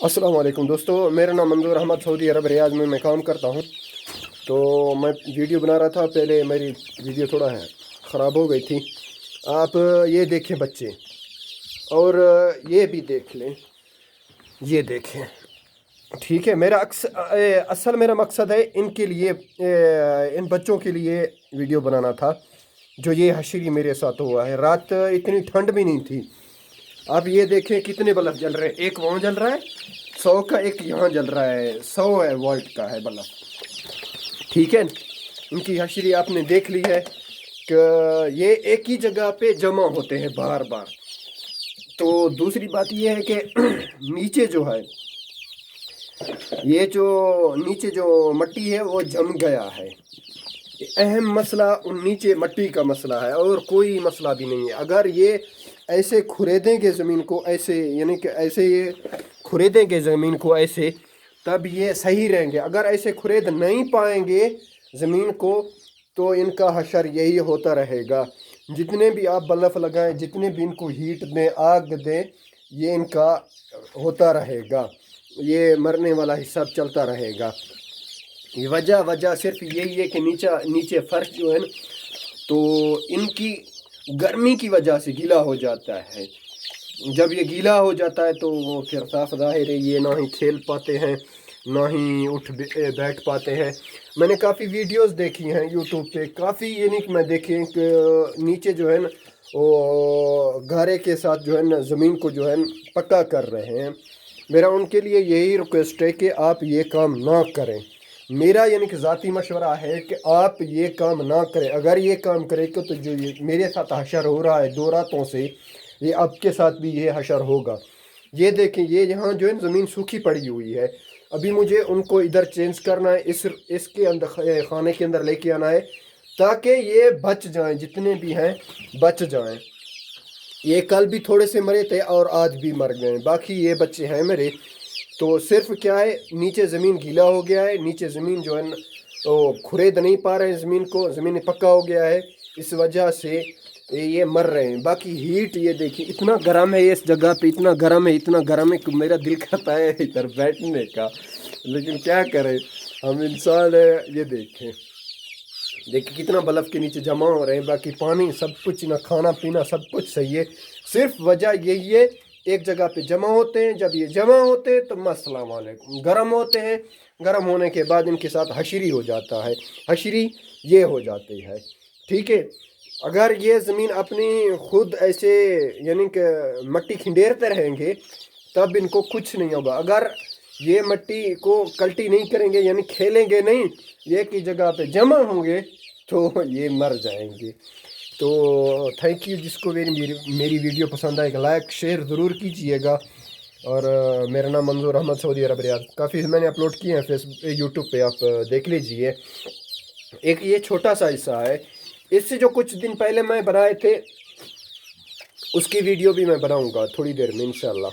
अस्सलाम वालेकुम दोस्तों, मेरा नाम मंजूर अहमद सऊदी अरब रियाद में मैं काम करता हूँ। तो मैं वीडियो बना रहा था, पहले मेरी वीडियो थोड़ा है ख़राब हो गई थी। आप ये देखें बच्चे, और ये भी देख लें, ये देखें। ठीक है, असल मेरा मकसद है इनके लिए, इन बच्चों के लिए वीडियो बनाना था। जो ये हशरी मेरे साथ हुआ है, रात इतनी ठंड भी नहीं थी। आप ये देखें कितने बल्ब जल रहे हैं, एक वहाँ जल रहा है 100 का, एक यहाँ जल रहा है 100 है वोल्ट का है बल्ब। ठीक है, इनकी हशरी आपने देख ली है कि ये एक ही जगह पे जमा होते हैं बार बार। तो दूसरी बात ये है कि नीचे जो है, ये जो नीचे जो मट्टी है वो जम गया है। अहम मसला उन नीचे मट्टी का मसला है, और कोई मसला भी नहीं है। अगर ये ऐसे खुरेदेंगे ज़मीन को, ऐसे यानी कि ऐसे ये खुरेदेंगे ज़मीन को ऐसे, तब ये सही रहेंगे। अगर ऐसे खुरेद नहीं पाएंगे ज़मीन को, तो इनका हशर यही होता रहेगा। जितने भी आप बल्ब लगाएं, जितने भी इनको हीट दें, आग दें, ये इनका होता रहेगा, ये मरने वाला हिसाब चलता रहेगा। ये वजह सिर्फ यही है कि नीचे फर्श जो है ना, तो इनकी गर्मी की वजह से गीला हो जाता है। जब ये गीला हो जाता है तो वो फिर साफ ज़ाहिर है ये ना ही खेल पाते हैं, ना ही बैठ पाते हैं। मैंने काफ़ी वीडियोस देखी हैं यूट्यूब पे, काफ़ी ये नहीं कि मैं देखे कि नीचे जो है ना वो गारे के साथ जो है ना ज़मीन को जो है ना पक्का कर रहे हैं। मेरा उनके लिए यही रिक्वेस्ट है कि आप ये काम ना करें। मेरा यानी कि ज़ाती मशवरा है कि आप ये काम ना करें। अगर ये काम करेंगे तो जो ये मेरे साथ हशर हो रहा है 2 रातों से, ये आपके साथ भी ये हशर होगा। ये देखें, ये यहाँ जो है ज़मीन सूखी पड़ी हुई है। अभी मुझे उनको इधर चेंज करना है, इसके अंदर खाने के अंदर लेके आना है, ताकि ये बच जाएं, जितने भी हैं बच जाएं। ये कल भी थोड़े से मरे थे और आज भी मर गए, बाकी ये बच्चे हैं मेरे। तो सिर्फ क्या है, नीचे ज़मीन गीला हो गया है, नीचे ज़मीन जो है तो खुरेद नहीं पा रहे हैं ज़मीन को, ज़मीन पक्का हो गया है, इस वजह से ये मर रहे हैं। बाकी हीट ये देखिए, इतना गर्म है इस जगह पे, इतना गर्म है कि मेरा दिल करता है इधर बैठने का, लेकिन क्या करें, हम इंसान है। ये देखिए कितना बर्फ़ के नीचे जमा हो रहे हैं। बाकी पानी सब कुछ, ना खाना पीना सब कुछ सही है। सिर्फ वजह यही है, एक जगह पे जमा होते हैं। जब ये जमा होते हैं तो अस्सलाम वालेकुम, गर्म होते हैं। गर्म होने के बाद इनके साथ हशरी हो जाता है, हशरी ये हो जाती है। ठीक है, अगर ये ज़मीन अपनी खुद ऐसे यानी कि मट्टी खिंडेरते रहेंगे, तब इनको कुछ नहीं होगा। अगर ये मट्टी को कल्टी नहीं करेंगे, यानी खेलेंगे नहीं, एक ही जगह पे जमा होंगे, तो ये मर जाएंगे। तो थैंक यू, जिसको मेरी वीडियो पसंद आएगा लाइक शेयर ज़रूर कीजिएगा। और मेरा नाम मंजूर अहमद सऊदी अरब रियाद, काफ़ी मैंने अपलोड किए हैं यूट्यूब पे, आप देख लीजिए। एक ये छोटा सा हिस्सा है, इससे जो कुछ दिन पहले मैं बनाए थे उसकी वीडियो भी मैं बनाऊंगा थोड़ी देर में इंशाल्लाह।